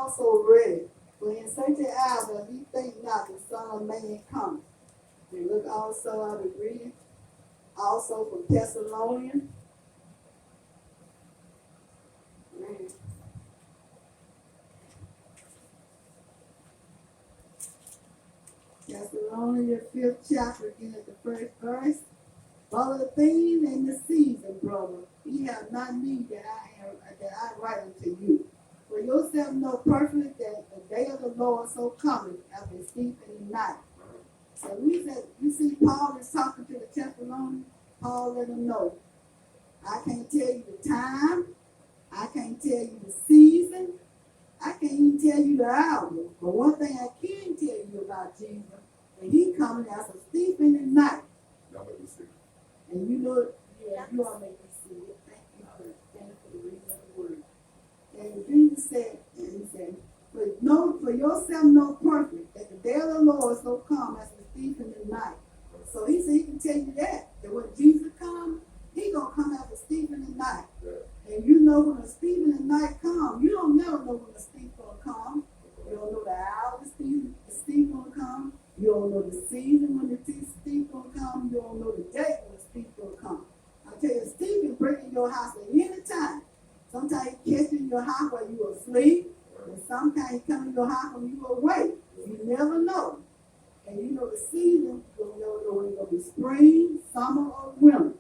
also ready. For in such an hour that we think not the Son of Man comes. And look also, I was reading, also from Thessalonians. Thessalonians, 5th chapter, again at the first verse. For the things in the season, brother, ye have not need that I write unto you. For yourself know perfectly that the day of the Lord so cometh as a thief in the night. So we said, you see, Paul is talking to the Thessalonians. Paul let them know, I can't tell you the time, I can't tell you the season, I can't even tell you the hour. But one thing I can tell you about Jesus, that he coming as a thief in the night. And you know, yeah, you all make me see it. Thank you for the reading of the word. And Jesus said, he said, for yourself know perfect that the day of the Lord so come as a thief in the night. So he said he can tell you that when Jesus comes, he gonna come as a thief in the night. And you know when a thief in the night comes, you don't never know when a thief gonna come. You don't know the hour the thief gonna come. You don't know the season when the thief gonna come. You don't know the date when the thief gonna come. I tell you, the thief can break in your house at any time. Sometimes he catch you in your house while you are asleep, and sometimes he come in your house when you are awake. You never know. And you know the season, you don't know when it's gonna be spring, summer, or winter.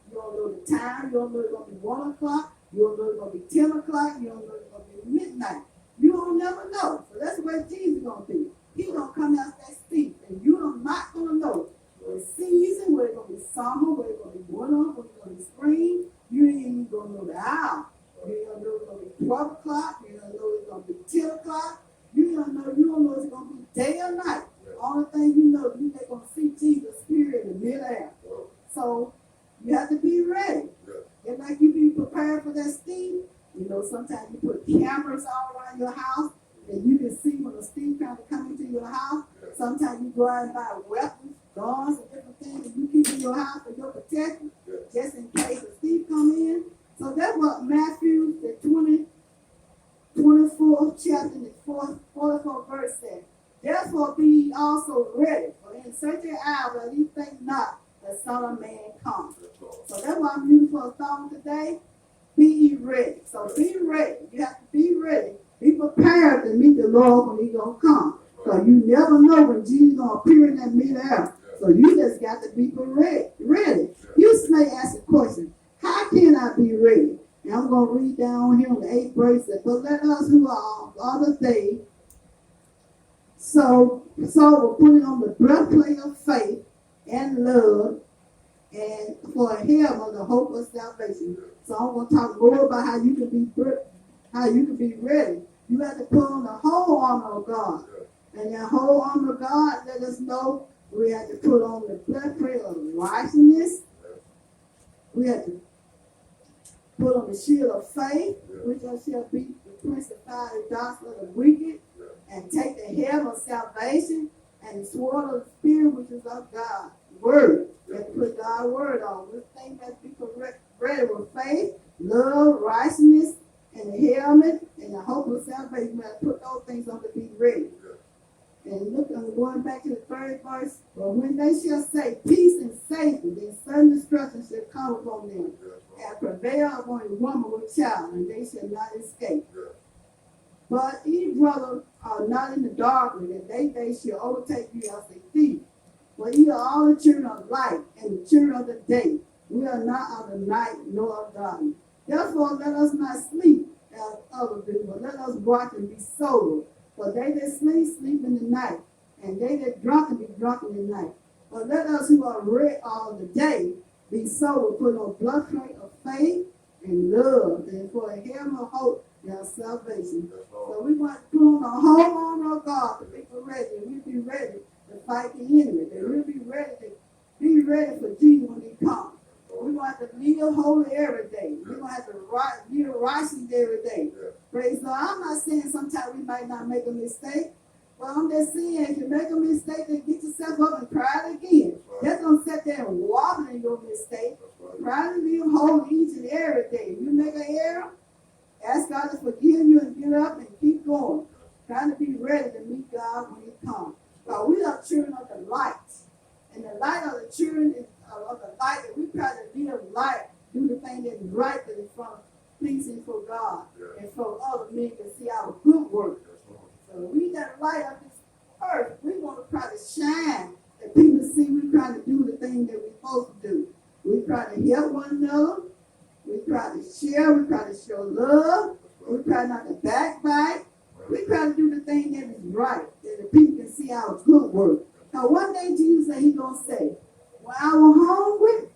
You don't know the time. You don't know it's gonna be 1 o'clock. You don't know it's gonna be 10 o'clock. You don't know it's gonna be midnight. You don't never know. So that's where Jesus gonna be. He's gonna come out that steep, and you are not gonna know the season, where it's gonna be summer, where it's gonna be winter, where it's gonna be spring. You ain't even gonna know the hour. You ain't gonna know it's gonna be 12 o'clock. You don't know it's gonna be 10 o'clock. You don't know it's gonna be day or night. The only thing you know, you're gonna see Jesus' spirit in midair. So you have to be ready. And like you be prepared for that steam. You know, sometimes you put cameras all around your house, and you can see when the steam trying to come into your house. Sometimes you go out and buy weapons, guns, and different things that you keep in your house for your protection, just in case the steam come in. So that's what Matthew, the 24th chapter, the 44th verse says. Therefore be ye also ready, for in such an hour that ye think not the Son of Man comes. So that's why I'm using for a song today. Be ye ready. So be ready. You have to be ready. Be prepared to meet the Lord when he's going to come. So you never know when Jesus is going to appear in that midair. So you just got to be ready. You may ask a question, how can I be ready? And I'm going to read down here on the 8th verse. But let us who are other things, so we're putting on the breastplate of faith and love, and for a helm of the hope of salvation. So I'm going to talk more about how you can be ready. You have to put on the whole armor of God. And that whole armor of God let us know we have to put on the breastplate of righteousness. We have to put on the shield of faith, which shall beat the principality doctrine of the wicked, and take the helm of salvation and the sword of the Spirit, which is of God's word. You have to put God's word on. This thing has to be ready with faith, love, righteousness, and the helmet, and the hope of salvation. You have to put those things on to be ready. And look, I'm going back to the 3rd verse. But when they shall say peace and safety, then sudden destruction shall come upon them, and prevail upon a woman with child, and they shall not escape. But ye, brother, are not in the darkness, and they shall overtake you as a thief. For ye are all the children of light, and the children of the day. We are not of the night, nor of darkness. Therefore, let us not sleep as others do, but let us watch and be sober. For they that sleep, sleep in the night, and they that drunken, be drunken in the night. But let us who are red all the day be sober, put on breastplate of faith and love, and for a helmet of hope and salvation. So we want to put on the whole armor of God to be ready. We'll be ready to fight the enemy. That we'll be ready for Jesus when he comes. We're going to have to live holy every day. We're going to have to live righteous every day. Praise God. I'm not saying sometimes we might not make a mistake. But I'm just saying, if you make a mistake, then get yourself up and try it again. Just don't sit there and wallow in your mistake. Try to live holy each and every day. If you make an error, ask God to forgive you and get up and keep going. trying to be ready to meet God when He comes. But we are children of the light. And the light of the children is of the light, that we try to live light, do the thing that is right, that is from pleasing for God, and so other men can see our good work. So we that light of this earth, we want to try to shine, that people see we try to do the thing that we're supposed to do. We try to help one another. We try to share. We try to show love. We try not to backbite. We try to do the thing that is right, that the people can see our good work. Now, one day Jesus said He's going to say, when I was hungry,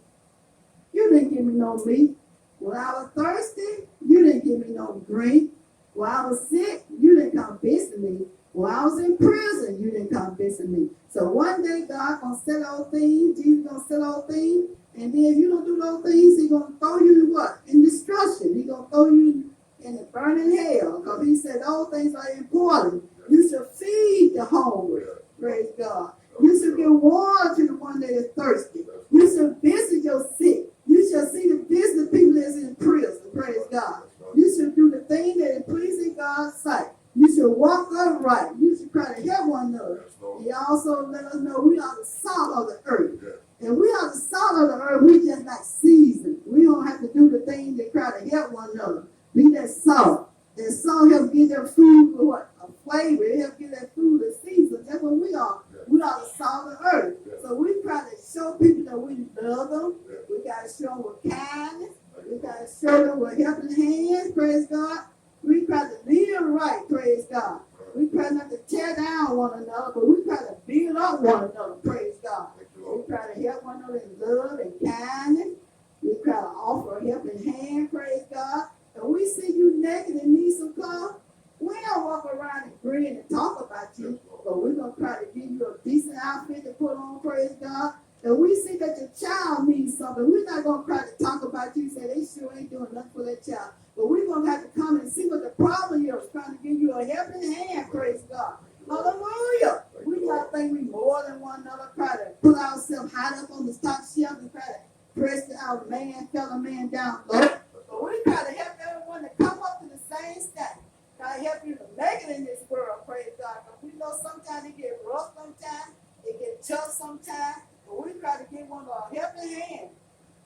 you didn't give me no meat. When I was thirsty, you didn't give me no drink. When I was sick, you didn't come visit me. When I was in prison, you didn't come visit me. So one day God gonna set all things, Jesus gonna set all things, and then if you don't do those things, He's gonna throw you in what? In destruction. He's gonna throw you in the burning hell, because He said all things are important. You should feed the hungry. Praise God. You should give water to the one that is thirsty. You should visit your sick. You shall see the visit people that's in prison. Praise God. You should do the thing that is pleasing God's sight. You should walk upright. You should try to help one another. He also let us know we are the salt of the earth. And we are the salt of the earth. We just like seasoned. We don't have to do the thing that try to help one another. Be that salt. And salt helps give their food what? A flavor. It helps give their food a season. That's what we are. We are the salt of the earth. So we try to show people that we love them. We got to show them with kindness. We got to show them with helping hands. Praise God. We try to live right. Praise God. We try not to tear down one another, but we try to build up one another. Praise God. We try to help one another in love and kindness. We try to offer a helping hand. Praise God. And we see you naked and need some clothes. We don't walk around and grin and talk about you, but we're going to try to give you a decent outfit to put on, praise God. And we see that your child needs something. We're not going to try to talk about you and say they sure ain't doing nothing for that child. But we're going to have to come and see what the problem is, trying to give you a helping hand, praise God. Hallelujah. We not think we more than one another, try to put ourselves high up on the top shelf and try to press our fellow man down low. But we try to help everyone to come up to the same standard. Try to help you to make it in this world, praise God. But we know sometimes it get rough sometimes, it get tough sometimes, but we try to give one a helping hand.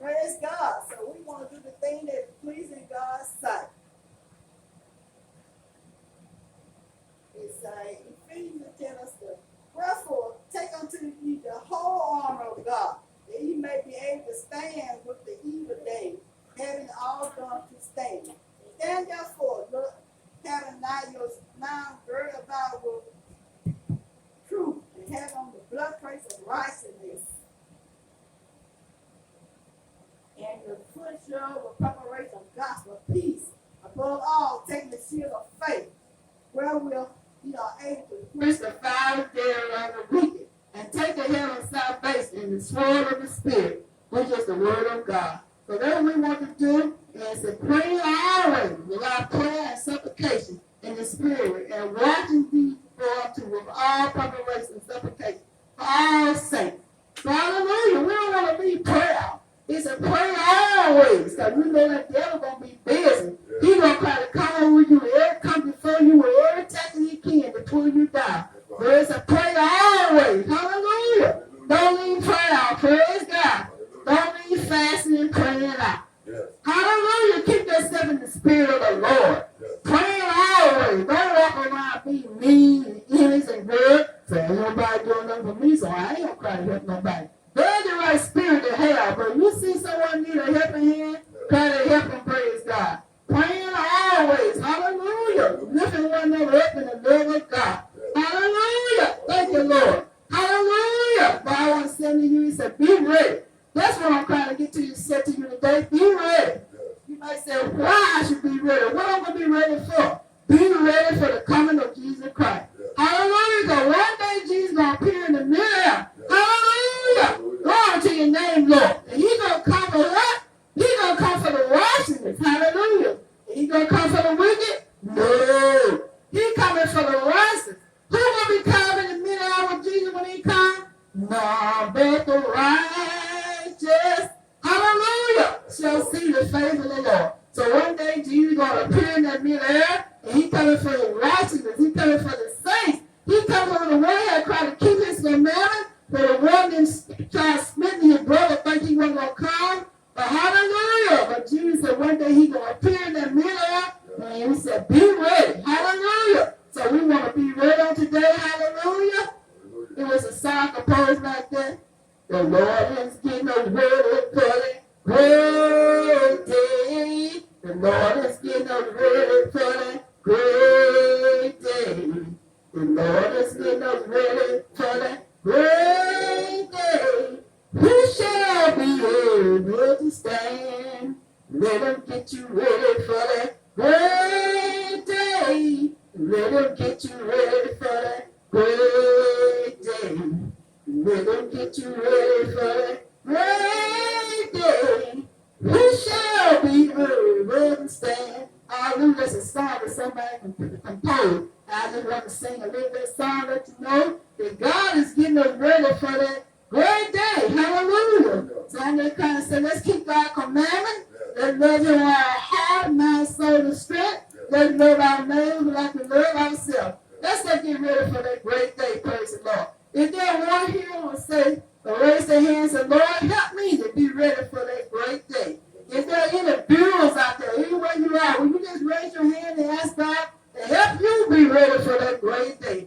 Praise God. So we want to do the thing that is pleasing God's sight. It's Ephesians tell us to, wherefore, take unto you the whole armor of God, that you may be able to stand with the evil day, having all done to stand. Stand therefore, look, having your mind girded about with truth, and have on the blood trace of righteousness, and your foot shod with preparation of gospel of peace. Above all, taking the shield of faith, wherewith ye are able to quench the fiery dare of the wicked, and take the helmet of salvation and the sword of the Spirit, which is the word of God. So that's what we want to do, is to pray always without prayer and supplication in the Spirit, and watching thee to with all preparation and supplication for all saints. So hallelujah, we don't want to be prayer. It's a prayer always, because we know that the devil going to be busy. He's going to try to come over you, come before you with every tactic he can to pull you down. So it's a prayer always. Hallelujah. Don't leave prayer out. Praise God. Don't leave fasting and praying out. Hallelujah. Keep yourself in the spirit of the Lord. Praying always. Don't walk around being mean and enemies and good. So ain't nobody doing nothing for me, so I ain't going to try to help nobody. There's the right spirit to help. But you see someone need a helping hand, try to help them, praise God. Praying always. Hallelujah. Lifting one another up in the love of God. Hallelujah. Thank you, Lord. Hallelujah. But I want to say to you, he said, be ready. That's what I'm trying to get to you, said to you today. Be ready. You might say, why I should be ready? What am I going to be ready for? Be ready for the coming of Jesus Christ. Hallelujah. So one day Jesus going to appear in the mirror. Hallelujah. Glory to your name, Lord. And he's going to come for us. He's going to come for the righteousness. Hallelujah. He's going to come for the wicked? No. He's coming for the righteous. Who going to be coming in the middle hour of Jesus when he comes? No, but the righteous. Hallelujah. Shall see the face of the Lord. So one day Jesus is going to appear in that middle air. And he coming for the righteousness. He coming for the saints. He coming on the one hand trying to keep his commandments, but the one then try to split his brother think he wasn't going to come. But hallelujah. But Jesus said one day he going to appear in the middle. And he said, be ready. Hallelujah. So we want to be ready on today. Hallelujah. It was a song composed like that. The Lord is getting us ready for the great day. The Lord is getting us ready for the great day. The Lord is getting us ready for the great day. Who shall be able to stand? Let him get you ready for the great day. Let him get you ready for the great day. Let him get you ready for the great day. Who shall be able to stand? Hallelujah. That's a song that somebody composed. I just want to sing a little bit of song, let you know that God is getting us ready for that great day. Hallelujah. So I'm just kind of say, let's keep God's commandments. Let's love Him with our heart, mind, soul, and strength. Let's love our neighbor like we love ourselves. Let's get ready for that great day. Praise the Lord. Is there one here who will say, or raise their hands and say, Lord, help me to be ready for that great day? Is there any bureaus out there, anywhere you are, will you just raise your hand and ask God to help you be ready for that great day?